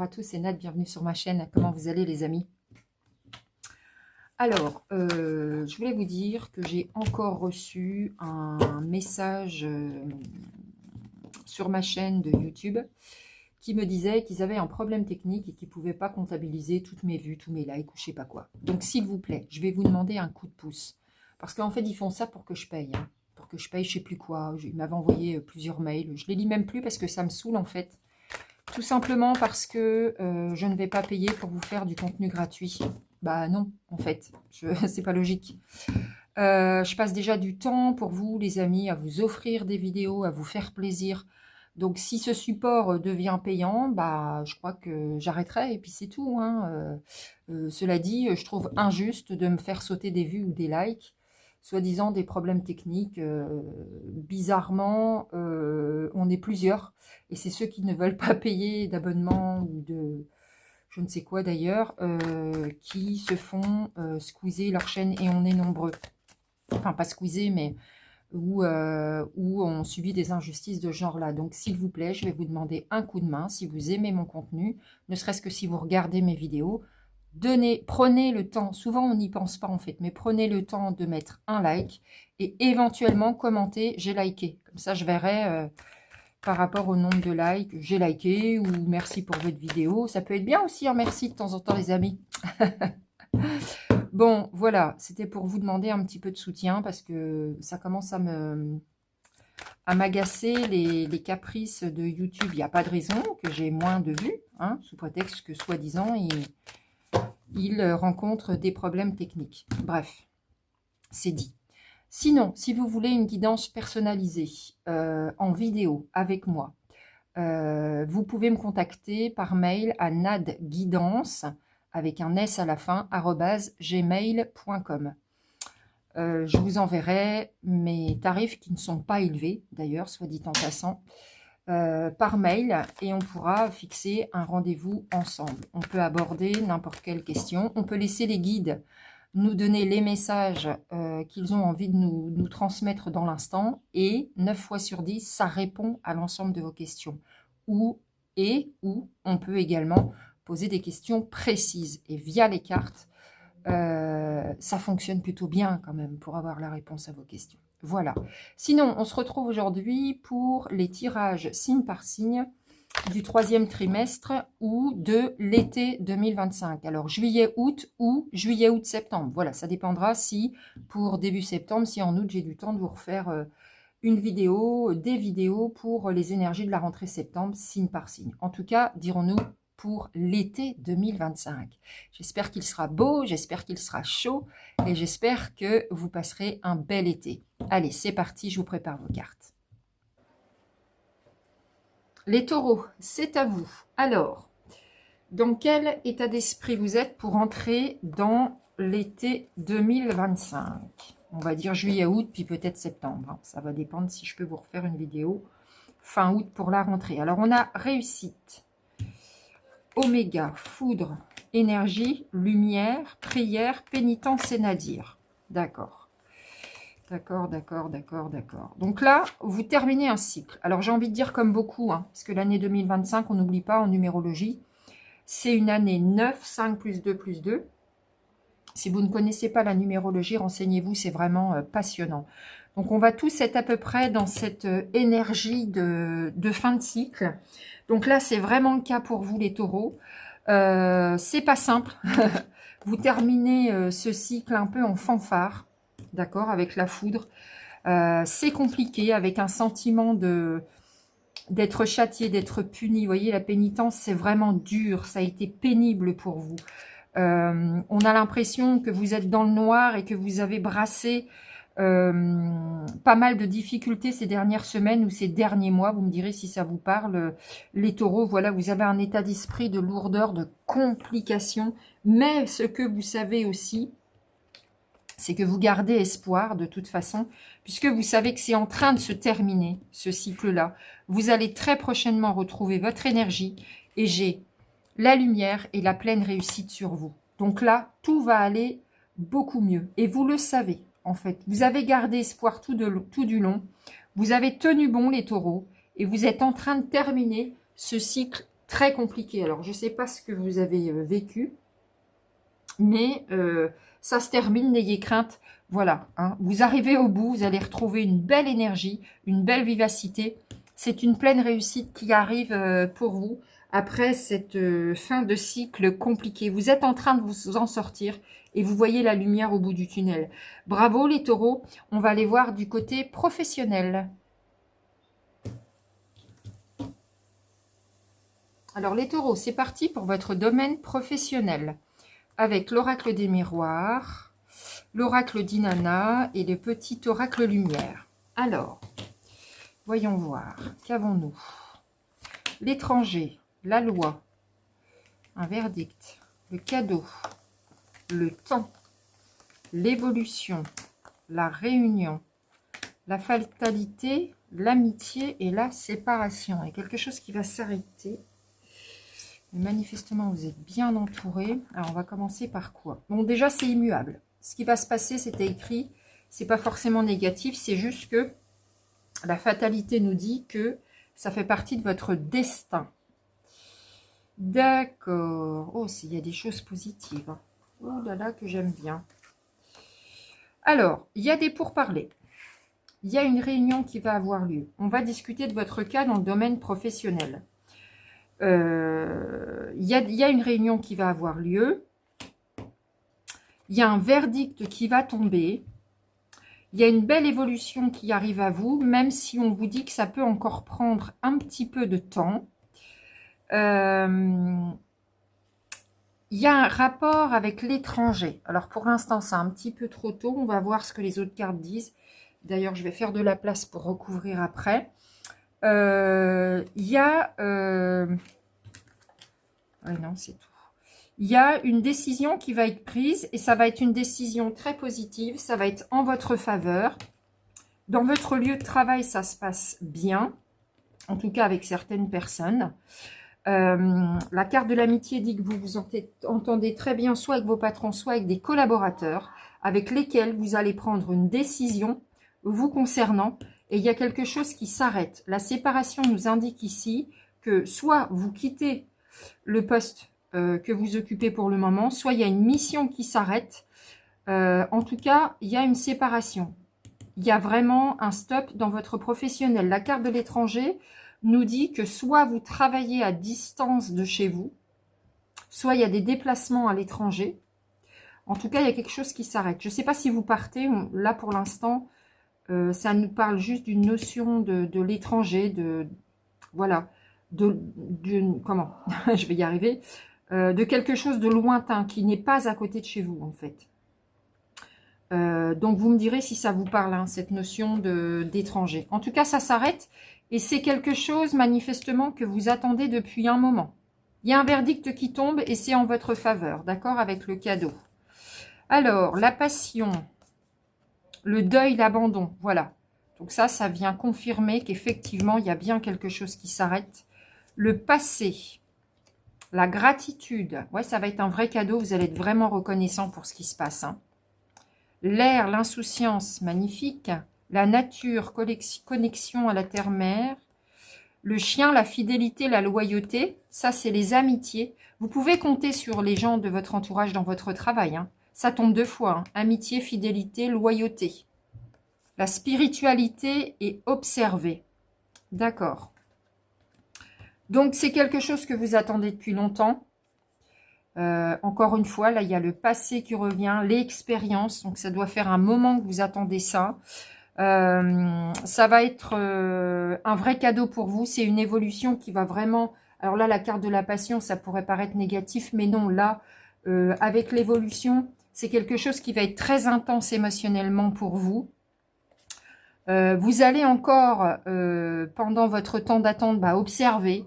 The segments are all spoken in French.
à tous, c'est Nat, bienvenue sur ma chaîne. Comment vous allez les amis? Alors, je voulais vous dire que j'ai encore reçu un message sur ma chaîne de YouTube qui me disait qu'ils avaient un problème technique et qu'ils ne pouvaient pas comptabiliser toutes mes vues, tous mes likes ou je sais pas quoi. Donc s'il vous plaît, je vais vous demander un coup de pouce. Parce qu'en fait, ils font ça pour que je paye. Hein. Pour que je paye je sais plus quoi. Ils m'avaient envoyé plusieurs mails. Je les lis même plus parce que ça me saoule en fait. Tout simplement parce que je ne vais pas payer pour vous faire du contenu gratuit. Bah non, en fait, c'est pas logique. Je passe déjà du temps pour vous, les amis, à vous offrir des vidéos, à vous faire plaisir. Donc, si ce support devient payant, bah, je crois que j'arrêterai et puis c'est tout. Hein. Cela dit, je trouve injuste de me faire sauter des vues ou des likes, soi-disant des problèmes techniques. Bizarrement, on est plusieurs. Et c'est ceux qui ne veulent pas payer d'abonnement ou de je ne sais quoi d'ailleurs, qui se font squeezer leur chaîne et on est nombreux. Enfin, pas squeezer, mais où on subit des injustices de ce genre-là. Donc, s'il vous plaît, je vais vous demander un coup de main si vous aimez mon contenu, ne serait-ce que si vous regardez mes vidéos. Prenez le temps, souvent on n'y pense pas en fait, mais prenez le temps de mettre un like et éventuellement commenter « j'ai liké ». Comme ça, je verrai par rapport au nombre de likes, j'ai liké ou merci pour votre vidéo. Ça peut être bien aussi, hein, merci de temps en temps les amis. Bon, voilà, c'était pour vous demander un petit peu de soutien parce que ça commence à m'agacer les caprices de YouTube. Il n'y a pas de raison que j'ai moins de vues, hein, sous prétexte que soi-disant, il rencontre des problèmes techniques. Bref, c'est dit. Sinon, si vous voulez une guidance personnalisée en vidéo avec moi, vous pouvez me contacter par mail à nadguidance avec un S à la fin, @gmail.com. Je vous enverrai mes tarifs qui ne sont pas élevés, d'ailleurs, soit dit en passant, par mail et on pourra fixer un rendez-vous ensemble. On peut aborder n'importe quelle question. On peut laisser les guides nous donner les messages qu'ils ont envie de nous transmettre dans l'instant et 9 fois sur 10, ça répond à l'ensemble de vos questions. Ou on peut également poser des questions précises et via les cartes, ça fonctionne plutôt bien quand même pour avoir la réponse à vos questions. Voilà. Sinon, on se retrouve aujourd'hui pour les tirages signe par signe du 3e trimestre ou de l'été 2025. Alors, juillet-août ou juillet-août-septembre. Voilà, ça dépendra si pour début septembre, si en août, j'ai du temps de vous refaire une vidéo, des vidéos pour les énergies de la rentrée septembre, signe par signe. En tout cas, dirons-nous pour l'été 2025. J'espère qu'il sera beau, j'espère qu'il sera chaud et j'espère que vous passerez un bel été. Allez, c'est parti, je vous prépare vos cartes. Les taureaux, c'est à vous. Alors, dans quel état d'esprit vous êtes pour entrer dans l'été 2025? On va dire juillet-août, puis peut-être septembre. Ça va dépendre si je peux vous refaire une vidéo fin août pour la rentrée. Alors, on a réussite, oméga, foudre, énergie, lumière, prière, pénitence et nadir. D'accord. D'accord. Donc là, vous terminez un cycle. Alors, j'ai envie de dire comme beaucoup, hein, parce que l'année 2025, on n'oublie pas en numérologie, c'est une année 9, 5 plus 2 plus 2. Si vous ne connaissez pas la numérologie, renseignez-vous, c'est vraiment passionnant. Donc, on va tous être à peu près dans cette énergie de fin de cycle. Donc là, c'est vraiment le cas pour vous, les taureaux. C'est pas simple. Vous terminez ce cycle un peu en fanfare. D'accord, avec la foudre. C'est compliqué, avec un sentiment d'être châtié, d'être puni. Vous voyez, la pénitence, c'est vraiment dur. Ça a été pénible pour vous. On a l'impression que vous êtes dans le noir et que vous avez brassé pas mal de difficultés ces dernières semaines ou ces derniers mois. Vous me direz si ça vous parle, les taureaux. Voilà, vous avez un état d'esprit de lourdeur, de complication. Mais ce que vous savez aussi, c'est que vous gardez espoir de toute façon, puisque vous savez que c'est en train de se terminer, ce cycle-là. Vous allez très prochainement retrouver votre énergie et j'ai la lumière et la pleine réussite sur vous. Donc là, tout va aller beaucoup mieux. Et vous le savez, en fait. Vous avez gardé espoir tout du long. Vous avez tenu bon, les taureaux, et vous êtes en train de terminer ce cycle très compliqué. Alors, je ne sais pas ce que vous avez vécu, mais ça se termine, n'ayez crainte. Voilà, hein. Vous arrivez au bout, vous allez retrouver une belle énergie, une belle vivacité. C'est une pleine réussite qui arrive pour vous après cette fin de cycle compliqué. Vous êtes en train de vous en sortir et vous voyez la lumière au bout du tunnel. Bravo les taureaux, on va aller voir du côté professionnel. Alors les taureaux, c'est parti pour votre domaine professionnel. Avec l'oracle des miroirs, l'oracle d'Inanna et le petit oracle lumière. Alors, voyons voir, qu'avons-nous? L'étranger, la loi, un verdict, le cadeau, le temps, l'évolution, la réunion, la fatalité, l'amitié et la séparation. Il y a quelque chose qui va s'arrêter. Manifestement, vous êtes bien entouré. Alors, on va commencer par quoi? Bon, déjà, c'est immuable. Ce qui va se passer, c'était écrit. C'est pas forcément négatif. C'est juste que la fatalité nous dit que ça fait partie de votre destin. D'accord. Oh, il y a des choses positives. Oh là là, que j'aime bien. Alors, il y a des pourparlers. Il y a une réunion qui va avoir lieu. On va discuter de votre cas dans le domaine professionnel. Il y a une réunion qui va avoir lieu. Il y a un verdict qui va tomber. Il y a une belle évolution qui arrive à vous, même si on vous dit que ça peut encore prendre un petit peu de temps. Il y a un rapport avec l'étranger. Alors pour l'instant, c'est un petit peu trop tôt. On va voir ce que les autres cartes disent. D'ailleurs, je vais faire de la place pour recouvrir après. Il y a... ouais, non, c'est tout. Il y a une décision qui va être prise et ça va être une décision très positive. Ça va être en votre faveur. Dans votre lieu de travail, ça se passe bien. En tout cas, avec certaines personnes. La carte de l'amitié dit que vous vous entendez très bien, soit avec vos patrons, soit avec des collaborateurs, avec lesquels vous allez prendre une décision vous concernant. Et il y a quelque chose qui s'arrête. La séparation nous indique ici que soit vous quittez le poste que vous occupez pour le moment, soit il y a une mission qui s'arrête. En tout cas, il y a une séparation. Il y a vraiment un stop dans votre professionnel. La carte de l'étranger nous dit que soit vous travaillez à distance de chez vous, soit il y a des déplacements à l'étranger. En tout cas, il y a quelque chose qui s'arrête. Je ne sais pas si vous partez. Là, pour l'instant, ça nous parle juste d'une notion de l'étranger, voilà, comment je vais y arriver, de quelque chose de lointain qui n'est pas à côté de chez vous en fait. Donc vous me direz si ça vous parle, hein, cette notion d'étranger. En tout cas, ça s'arrête et c'est quelque chose manifestement que vous attendez depuis un moment. Il y a un verdict qui tombe et c'est en votre faveur, d'accord, avec le cadeau. Alors, la passion, le deuil, l'abandon, voilà. Donc ça vient confirmer qu'effectivement, il y a bien quelque chose qui s'arrête. Le passé, la gratitude, ouais, ça va être un vrai cadeau, vous allez être vraiment reconnaissant pour ce qui se passe. Hein. L'air, l'insouciance, magnifique. La nature, connexion à la terre-mère. Le chien, la fidélité, la loyauté, ça c'est les amitiés. Vous pouvez compter sur les gens de votre entourage dans votre travail. Hein. Ça tombe deux fois, hein. Amitié, fidélité, loyauté. La spiritualité est observée. D'accord. Donc, c'est quelque chose que vous attendez depuis longtemps. Encore une fois, là, il y a le passé qui revient, l'expérience. Donc, ça doit faire un moment que vous attendez ça. Ça va être un vrai cadeau pour vous. C'est une évolution qui va vraiment... Alors là, la carte de la passion, ça pourrait paraître négatif, mais non, là, avec l'évolution, c'est quelque chose qui va être très intense émotionnellement pour vous. Vous allez encore, pendant votre temps d'attente, observer,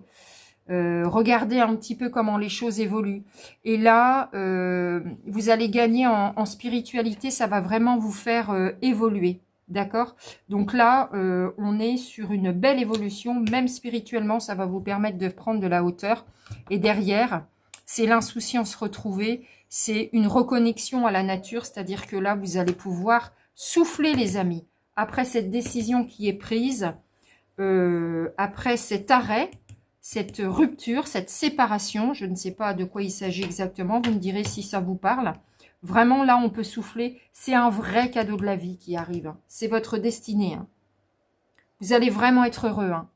regarder un petit peu comment les choses évoluent. Et là, vous allez gagner en spiritualité, ça va vraiment vous faire évoluer. D'accord? Donc là, on est sur une belle évolution, même spirituellement, ça va vous permettre de prendre de la hauteur. Et derrière, c'est l'insouciance retrouvée, c'est une reconnexion à la nature, c'est-à-dire que là, vous allez pouvoir souffler, les amis. Après cette décision qui est prise, après cet arrêt, cette rupture, cette séparation. Je ne sais pas de quoi il s'agit exactement. Vous me direz si ça vous parle. Vraiment, là, on peut souffler. C'est un vrai cadeau de la vie qui arrive. Hein. C'est votre destinée. Hein. Vous allez vraiment être heureux. Hein.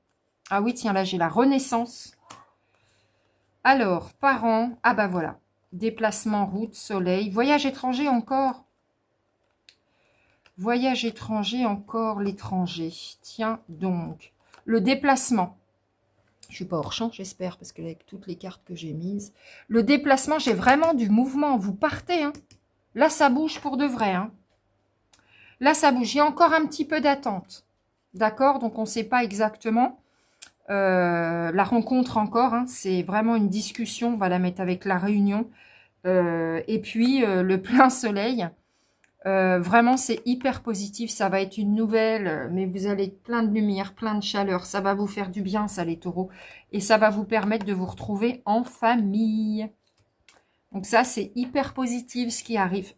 Ah oui, tiens, là, j'ai la renaissance. Alors, parents. Ah bah voilà. Déplacement, route, soleil. Voyage étranger encore. Voyage étranger, encore l'étranger. Tiens donc. Le déplacement. Je ne suis pas hors champ, j'espère, parce que avec toutes les cartes que j'ai mises. Le déplacement, j'ai vraiment du mouvement. Vous partez. Hein. Là, ça bouge pour de vrai. Hein. Là, ça bouge. Il y a encore un petit peu d'attente. D'accord? Donc, on ne sait pas exactement. La rencontre encore. Hein. C'est vraiment une discussion. On va la mettre avec la réunion. Et puis, le plein soleil. Vraiment, c'est hyper positif. Ça va être une nouvelle, mais vous allez être plein de lumière, plein de chaleur. Ça va vous faire du bien, ça, les taureaux. Et ça va vous permettre de vous retrouver en famille. Donc ça, c'est hyper positif ce qui arrive.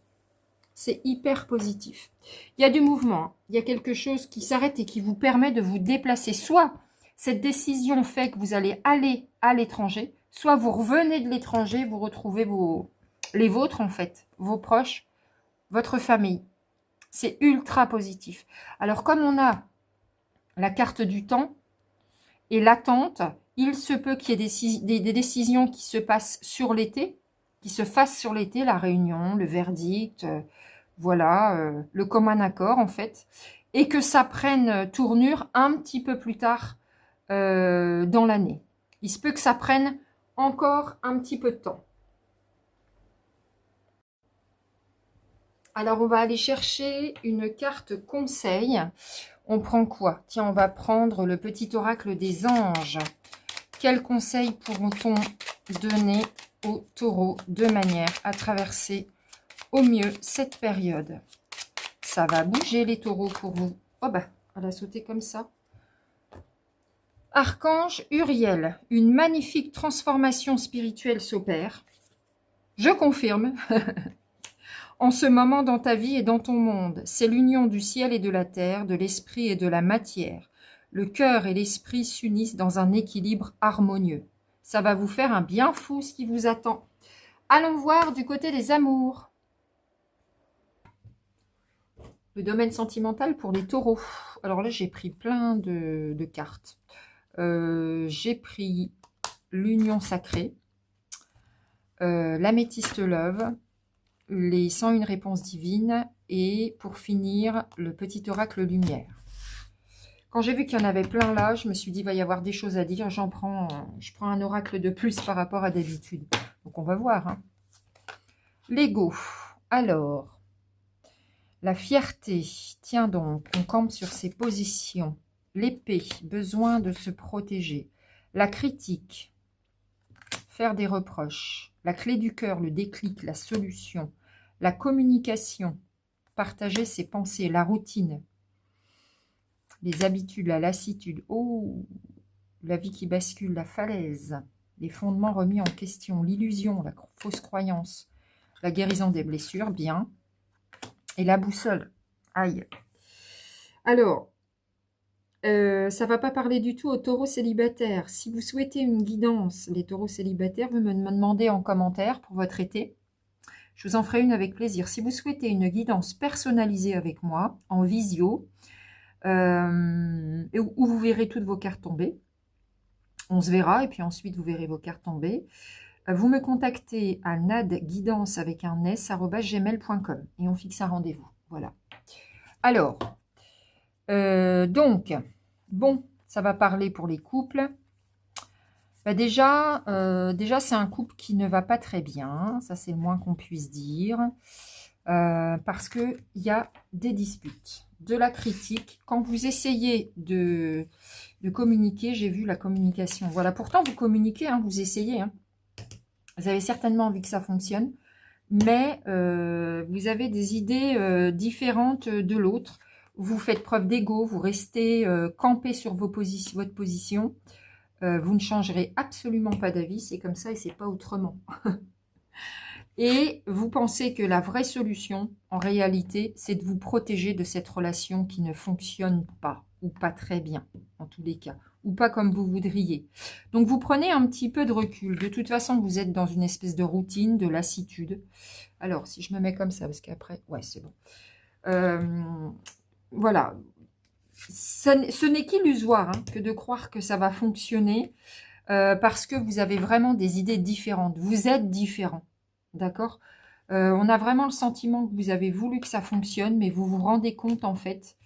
C'est hyper positif. Il y a du mouvement. Hein. Il y a quelque chose qui s'arrête et qui vous permet de vous déplacer. Soit cette décision fait que vous allez aller à l'étranger, soit vous revenez de l'étranger, vous retrouvez les vôtres, en fait, vos proches, votre famille. C'est ultra positif. Alors, comme on a la carte du temps et l'attente, il se peut qu'il y ait des décisions qui se passent sur l'été, qui se fassent sur l'été, la réunion, le verdict, voilà, le commun accord, en fait, et que ça prenne tournure un petit peu plus tard dans l'année. Il se peut que ça prenne encore un petit peu de temps. Alors, on va aller chercher une carte conseil. On prend quoi? Tiens, on va prendre le petit oracle des anges. Quels conseils pourront-on donner aux taureaux de manière à traverser au mieux cette période? Ça va bouger, les taureaux, pour vous. Oh bah, elle a sauté comme ça. Archange Uriel, une magnifique transformation spirituelle s'opère. Je confirme. En ce moment dans ta vie et dans ton monde, c'est l'union du ciel et de la terre, de l'esprit et de la matière. Le cœur et l'esprit s'unissent dans un équilibre harmonieux. Ça va vous faire un bien fou ce qui vous attend. Allons voir du côté des amours. Le domaine sentimental pour les taureaux. Alors là, j'ai pris plein de cartes. J'ai pris l'union sacrée, l'améthyste love, les 101 réponses divines et pour finir, le petit oracle lumière. Quand j'ai vu qu'il y en avait plein là, je me suis dit, il va y avoir des choses à dire. Je prends un oracle de plus par rapport à d'habitude. Donc, on va voir. Hein. L'ego. Alors, la fierté. Tiens donc, on campe sur ses positions. L'épée, besoin de se protéger. La critique, faire des reproches. La clé du cœur, le déclic, la solution. La communication, partager ses pensées. La routine. Les habitudes, la lassitude. Oh, la vie qui bascule, la falaise. Les fondements remis en question. L'illusion, la fausse croyance. La guérison des blessures, bien. Et la boussole. Aïe. Alors, ça ne va pas parler du tout aux taureaux célibataires. Si vous souhaitez une guidance, les taureaux célibataires, vous me demandez en commentaire pour votre été. Je vous en ferai une avec plaisir. Si vous souhaitez une guidance personnalisée avec moi, en visio, où vous verrez toutes vos cartes tomber, on se verra et puis ensuite vous verrez vos cartes tomber. Vous me contactez à nadguidance avec un s@gmail.com et on fixe un rendez-vous. Voilà. Alors, donc, bon, ça va parler pour les couples. Bah déjà c'est un couple qui ne va pas très bien. Ça, c'est le moins qu'on puisse dire. Parce qu'il y a des disputes, de la critique. Quand vous essayez de communiquer, j'ai vu la communication. Voilà, pourtant, vous communiquez, hein, vous essayez. Hein. Vous avez certainement envie que ça fonctionne. Mais vous avez des idées différentes de l'autre. Vous faites preuve d'ego, vous restez campé sur votre position. Vous ne changerez absolument pas d'avis, c'est comme ça et c'est pas autrement. Et vous pensez que la vraie solution, en réalité, c'est de vous protéger de cette relation qui ne fonctionne pas. ou pas très bien, en tous les cas, ou pas comme vous voudriez. Donc, vous prenez un petit peu de recul. De toute façon, vous êtes dans une espèce de routine, de lassitude. Alors, si je me mets comme ça, parce qu'après, ouais, c'est bon. Voilà. Ce n'est qu'illusoire hein, que de croire que ça va fonctionner parce que vous avez vraiment des idées différentes. Vous êtes différents, d'accord? On a vraiment le sentiment que vous avez voulu que ça fonctionne, mais vous vous rendez compte en fait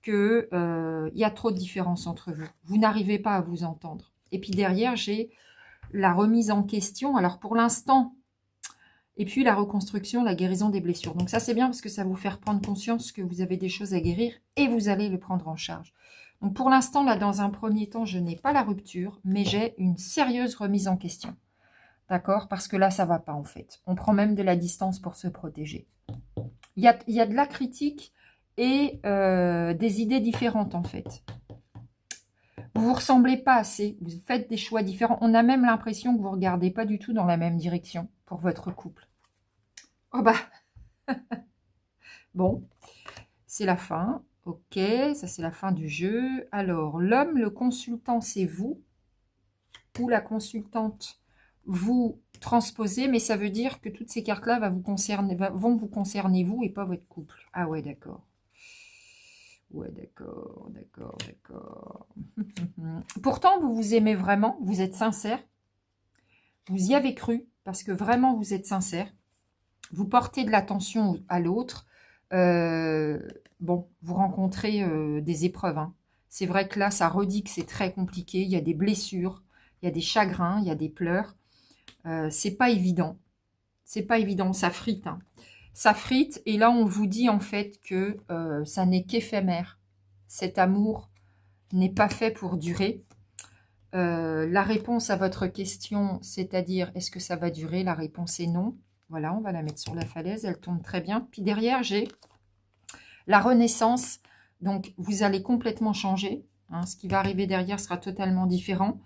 que y a trop de différences entre vous. Vous n'arrivez pas à vous entendre. Et puis derrière, j'ai la remise en question. Alors pour l'instant, et puis la reconstruction, la guérison des blessures. Donc ça, c'est bien parce que ça va vous faire prendre conscience que vous avez des choses à guérir et vous allez le prendre en charge. Donc pour l'instant, là, dans un premier temps, je n'ai pas la rupture, mais j'ai une sérieuse remise en question. D'accord? Parce que là, ça va pas en fait. On prend même de la distance pour se protéger. Il y a de la critique et des idées différentes en fait. Vous vous ressemblez pas assez, vous faites des choix différents. On a même l'impression que vous ne regardez pas du tout dans la même direction pour votre couple. Oh bah, bon, c'est la fin. Ok, ça c'est la fin du jeu. Alors, l'homme, le consultant, c'est vous. Ou la consultante, vous transposez, mais ça veut dire que toutes ces cartes-là vont vous concerner vous et pas votre couple. Ah ouais, d'accord. Ouais, d'accord, d'accord, d'accord. Pourtant, vous vous aimez vraiment, vous êtes sincère. Vous y avez cru, parce que vraiment, vous êtes sincère. Vous portez de l'attention à l'autre. Bon, vous rencontrez des épreuves. Hein. C'est vrai que là, ça redit que c'est très compliqué. Il y a des blessures, il y a des chagrins, il y a des pleurs. C'est pas évident. C'est pas évident, ça frite. Hein. Ça frite, et là, on vous dit en fait que ça n'est qu'éphémère. Cet amour n'est pas fait pour durer. La réponse à votre question, c'est-à-dire, est-ce que ça va durer? La réponse est non. Voilà, on va la mettre sur la falaise, elle tombe très bien. Puis derrière, j'ai la renaissance. Donc, vous allez complètement changer. Hein, ce qui va arriver derrière sera totalement différent.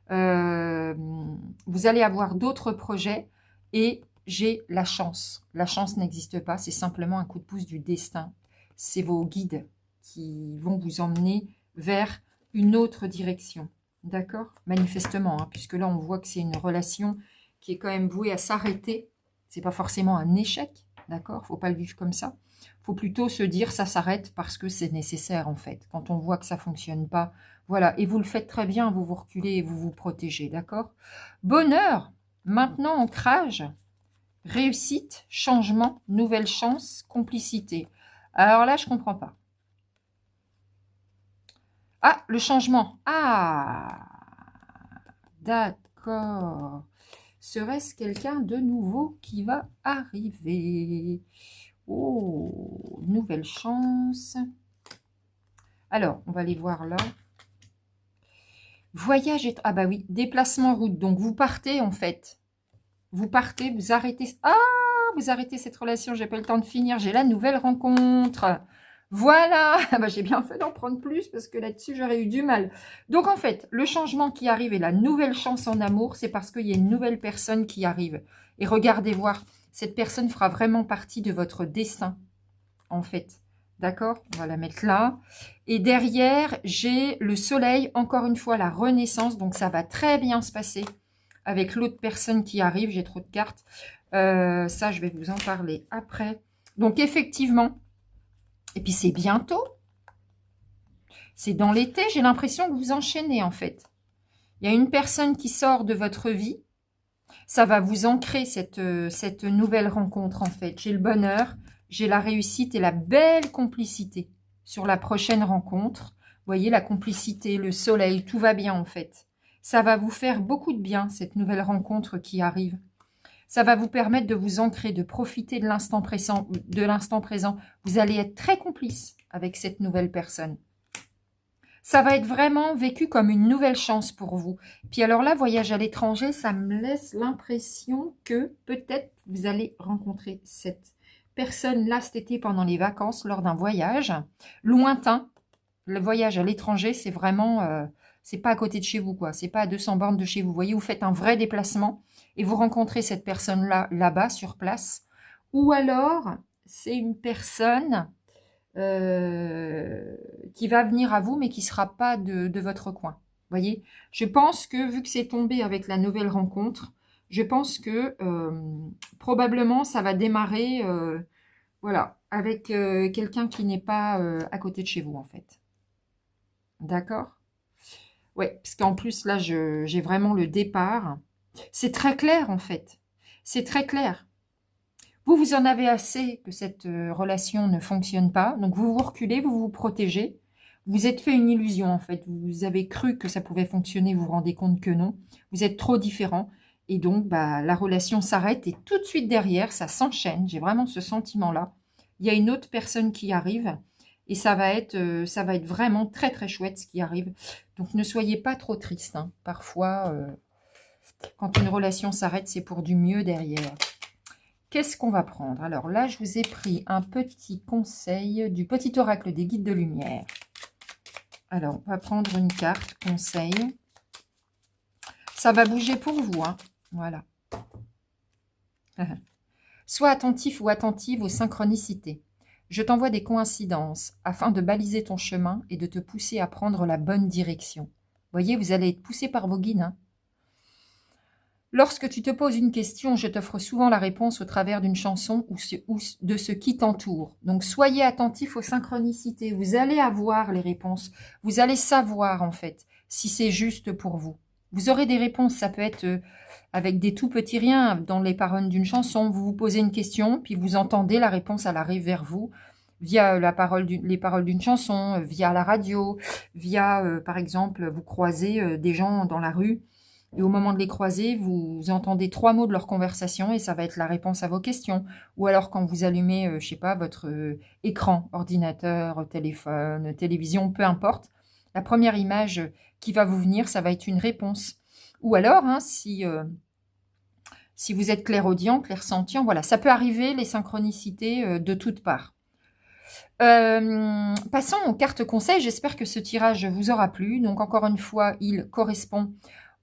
Vous allez avoir d'autres projets et j'ai la chance. La chance n'existe pas, c'est simplement un coup de pouce du destin. C'est vos guides qui vont vous emmener vers une autre direction. D'accord? Manifestement, hein, puisque là, on voit que c'est une relation qui est quand même vouée à s'arrêter. C'est pas forcément un échec, d'accord? Faut pas le vivre comme ça. Faut plutôt se dire ça s'arrête parce que c'est nécessaire en fait. Quand on voit que ça fonctionne pas, voilà. Et vous le faites très bien, vous vous reculez et vous vous protégez, d'accord? Bonheur, maintenant ancrage, réussite, changement, nouvelle chance, complicité. Alors là, je comprends pas. Ah, le changement. Ah, d'accord. Serait-ce quelqu'un de nouveau qui va arriver? Oh, nouvelle chance. Alors, on va aller voir là. Voyage et... Ah bah oui, déplacement route. Donc, vous partez en fait. Vous partez, vous arrêtez... Ah, vous arrêtez cette relation. J'ai pas eu le temps de finir. J'ai la nouvelle rencontre. Voilà. Ah bah, j'ai bien fait d'en prendre plus parce que là-dessus, j'aurais eu du mal. Donc, en fait, le changement qui arrive et la nouvelle chance en amour, c'est parce qu'il y a une nouvelle personne qui arrive. Et regardez voir. Cette personne fera vraiment partie de votre destin, en fait. D'accord? On va la mettre là. Et derrière, j'ai le soleil, encore une fois, la renaissance. Donc, ça va très bien se passer avec l'autre personne qui arrive. J'ai trop de cartes. Ça, je vais vous en parler après. Donc, effectivement, et puis c'est bientôt. C'est dans l'été. J'ai l'impression que vous enchaînez, en fait. Il y a une personne qui sort de votre vie. Ça va vous ancrer cette nouvelle rencontre, en fait. J'ai le bonheur, j'ai la réussite et la belle complicité sur la prochaine rencontre. Vous voyez, la complicité, le soleil, tout va bien, en fait. Ça va vous faire beaucoup de bien, cette nouvelle rencontre qui arrive. Ça va vous permettre de vous ancrer, de profiter de l'instant présent. Vous allez être très complice avec cette nouvelle personne. Ça va être vraiment vécu comme une nouvelle chance pour vous. Puis alors là, voyage à l'étranger, ça me laisse l'impression que peut-être vous allez rencontrer cette personne-là cet été pendant les vacances, lors d'un voyage lointain. Le voyage à l'étranger, c'est vraiment... c'est pas à côté de chez vous, quoi. C'est pas à 200 bornes de chez vous. Vous voyez, vous faites un vrai déplacement et vous rencontrez cette personne-là, là-bas, sur place. Ou alors, c'est une personne... qui va venir à vous, mais qui ne sera pas de votre coin. Voyez, je pense que vu que c'est tombé avec la nouvelle rencontre, je pense que probablement ça va démarrer voilà, avec quelqu'un qui n'est pas à côté de chez vous en fait. D'accord? Ouais, parce qu'en plus là j'ai vraiment le départ. C'est très clair en fait. C'est très clair. Vous en avez assez que cette relation ne fonctionne pas. Donc vous vous reculez, vous vous protégez. Vous êtes fait une illusion en fait. Vous avez cru que ça pouvait fonctionner, vous vous rendez compte que non. Vous êtes trop différents. Et donc bah, la relation s'arrête et tout de suite derrière, ça s'enchaîne. J'ai vraiment ce sentiment-là. Il y a une autre personne qui arrive et ça va être vraiment très très chouette ce qui arrive. Donc ne soyez pas trop triste. Hein. Parfois, quand une relation s'arrête, c'est pour du mieux derrière. Qu'est-ce qu'on va prendre? Alors là, je vous ai pris un petit conseil du petit oracle des guides de lumière. Alors, on va prendre une carte conseil. Ça va bouger pour vous, hein. Voilà. Sois attentif ou attentive aux synchronicités. Je t'envoie des coïncidences afin de baliser ton chemin et de te pousser à prendre la bonne direction. Vous voyez, vous allez être poussé par vos guides, hein. Lorsque tu te poses une question, je t'offre souvent la réponse au travers d'une chanson ou de ce qui t'entoure. Donc, soyez attentifs aux synchronicités. Vous allez avoir les réponses. Vous allez savoir, en fait, si c'est juste pour vous. Vous aurez des réponses. Ça peut être avec des tout petits riens dans les paroles d'une chanson. Vous vous posez une question, puis vous entendez la réponse, elle arrive vers vous via les paroles d'une chanson, via la radio, via, par exemple, vous croisez des gens dans la rue. Et au moment de les croiser, vous entendez 3 mots de leur conversation et ça va être la réponse à vos questions. Ou alors quand vous allumez, je sais pas, votre écran, ordinateur, téléphone, télévision, peu importe, la première image qui va vous venir, ça va être une réponse. Ou alors, hein, si vous êtes clairaudient, clairsentient, voilà, ça peut arriver, les synchronicités de toutes parts. Passons aux cartes conseils. J'espère que ce tirage vous aura plu. Donc encore une fois, il correspond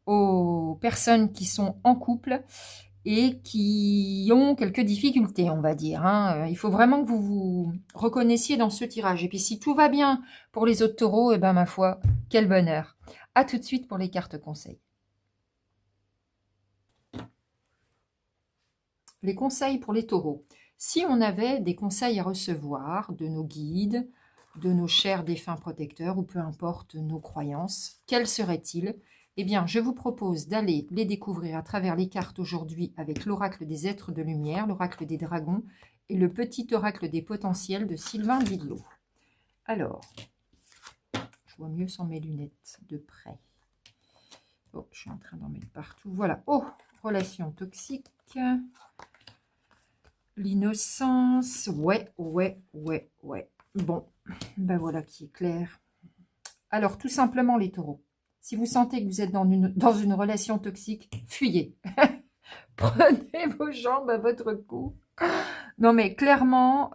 aux personnes qui sont en couple et qui ont quelques difficultés, on va dire. Hein. Il faut vraiment que vous vous reconnaissiez dans ce tirage. Et puis si tout va bien pour les autres taureaux, eh ben ma foi, quel bonheur. À tout de suite pour les cartes conseils. Les conseils pour les taureaux. Si on avait des conseils à recevoir de nos guides, de nos chers défunts protecteurs, ou peu importe nos croyances, quels seraient-ils ? Eh bien, je vous propose d'aller les découvrir à travers les cartes aujourd'hui avec l'oracle des êtres de lumière, l'oracle des dragons et le petit oracle des potentiels de Sylvain Didlot. Alors, je vois mieux sans mes lunettes de près. Oh, je suis en train d'en mettre partout. Voilà. Oh, relation toxique. L'innocence. Ouais. Bon, ben voilà qui est clair. Alors, tout simplement les taureaux. Si vous sentez que vous êtes dans une relation toxique, fuyez. Prenez vos jambes à votre cou. Non, mais clairement,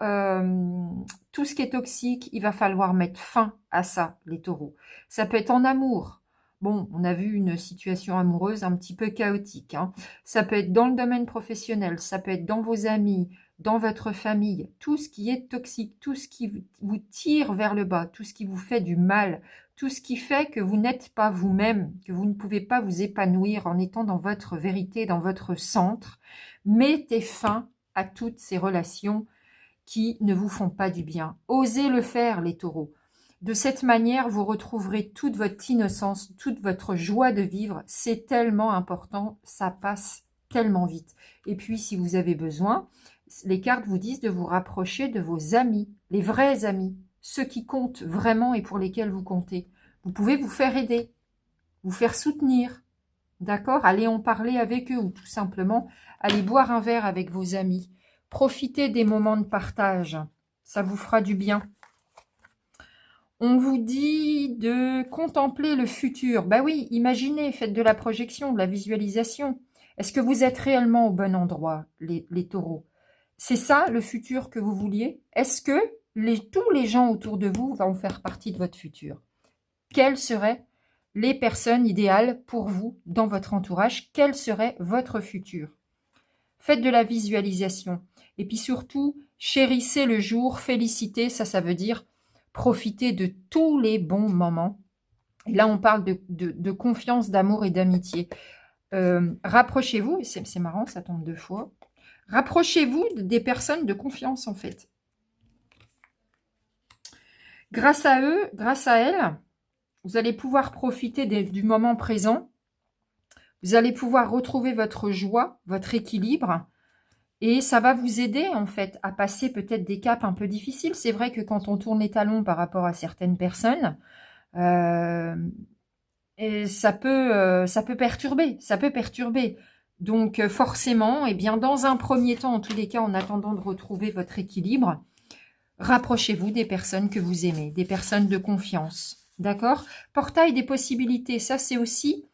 tout ce qui est toxique, il va falloir mettre fin à ça, les taureaux. Ça peut être en amour. Bon, on a vu une situation amoureuse un petit peu chaotique. Hein. Ça peut être dans le domaine professionnel, ça peut être dans vos amis, dans votre famille. Tout ce qui est toxique, tout ce qui vous tire vers le bas, tout ce qui vous fait du mal, tout ce qui fait que vous n'êtes pas vous-même, que vous ne pouvez pas vous épanouir en étant dans votre vérité, dans votre centre. Mettez fin à toutes ces relations qui ne vous font pas du bien. Osez le faire, les taureaux. De cette manière, vous retrouverez toute votre innocence, toute votre joie de vivre. C'est tellement important, ça passe tellement vite. Et puis, si vous avez besoin, les cartes vous disent de vous rapprocher de vos amis, les vrais amis, ceux qui comptent vraiment et pour lesquels vous comptez. Vous pouvez vous faire aider, vous faire soutenir, d'accord? Allez en parler avec eux ou tout simplement allez boire un verre avec vos amis. Profitez des moments de partage, ça vous fera du bien. On vous dit de contempler le futur. Ben oui, imaginez, faites de la projection, de la visualisation. Est-ce que vous êtes réellement au bon endroit, les taureaux? C'est ça le futur que vous vouliez? Est-ce que tous les gens autour de vous vont faire partie de votre futur? Quelles seraient les personnes idéales pour vous dans votre entourage? Quel serait votre futur? Faites de la visualisation. Et puis surtout, Chérissez le jour, félicitez, ça veut dire profitez de tous les bons moments. Et là, on parle de confiance, d'amour et d'amitié. Rapprochez-vous, c'est marrant, ça tombe 2 fois. Rapprochez-vous des personnes de confiance, en fait. Grâce à eux, grâce à elles, vous allez pouvoir profiter du moment présent. Vous allez pouvoir retrouver votre joie, votre équilibre. Et ça va vous aider, en fait, à passer peut-être des caps un peu difficiles. C'est vrai que quand on tourne les talons par rapport à certaines personnes, et ça peut perturber, Donc, forcément, eh bien, dans un premier temps, en tous les cas, en attendant de retrouver votre équilibre, rapprochez-vous des personnes que vous aimez, des personnes de confiance. D'accord? Portail des possibilités, ça c'est aussi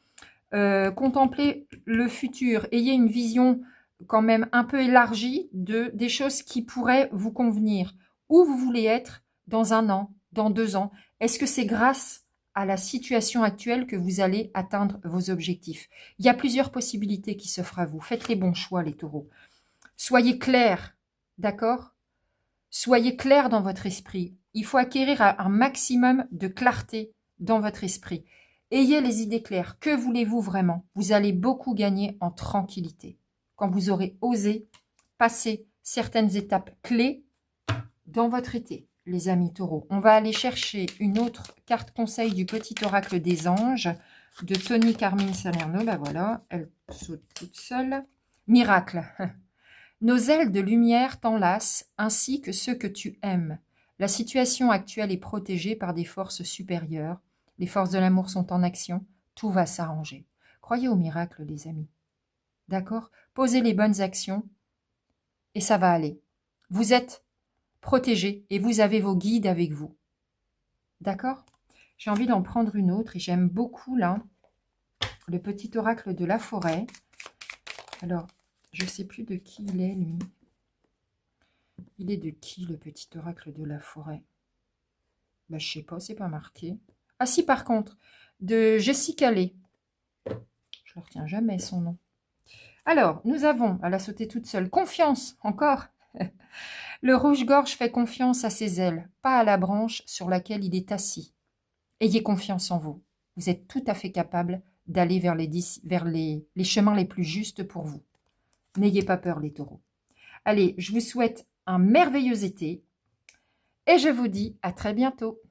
contempler le futur. Ayez une vision quand même un peu élargie des choses qui pourraient vous convenir. Où vous voulez être dans 1 an, dans 2 ans. Est-ce que c'est grâce à la situation actuelle que vous allez atteindre vos objectifs? Il y a plusieurs possibilités qui s'offrent à vous. Faites les bons choix, les taureaux. Soyez clairs, d'accord? Soyez clairs dans votre esprit. Il faut acquérir un maximum de clarté dans votre esprit. Ayez les idées claires. Que voulez-vous vraiment? Vous allez beaucoup gagner en tranquillité quand vous aurez osé passer certaines étapes clés dans votre été, les amis taureaux. On va aller chercher une autre carte conseil du petit oracle des anges de Tony Carmine Salerno. Ben voilà, elle saute toute seule. Miracle. Nos ailes de lumière t'enlacent ainsi que ceux que tu aimes. La situation actuelle est protégée par des forces supérieures. Les forces de l'amour sont en action. Tout va s'arranger. Croyez au miracle, les amis. D'accord? Posez les bonnes actions et ça va aller. Vous êtes protégés et vous avez vos guides avec vous. D'accord? J'ai envie d'en prendre une autre et j'aime beaucoup là le petit oracle de la forêt. Alors, je ne sais plus de qui il est, lui. Il est de qui, le petit oracle de la forêt? Ben, je ne sais pas, c'est pas marqué. Ah si, par contre, de Jessica Lay. Je ne retiens jamais son nom. Alors, nous avons, elle a sauté toute seule, confiance, encore. Le rouge-gorge fait confiance à ses ailes, pas à la branche sur laquelle il est assis. Ayez confiance en vous. Vous êtes tout à fait capable d'aller vers les chemins les plus justes pour vous. N'ayez pas peur, les taureaux. Allez, je vous souhaite un merveilleux été et je vous dis à très bientôt.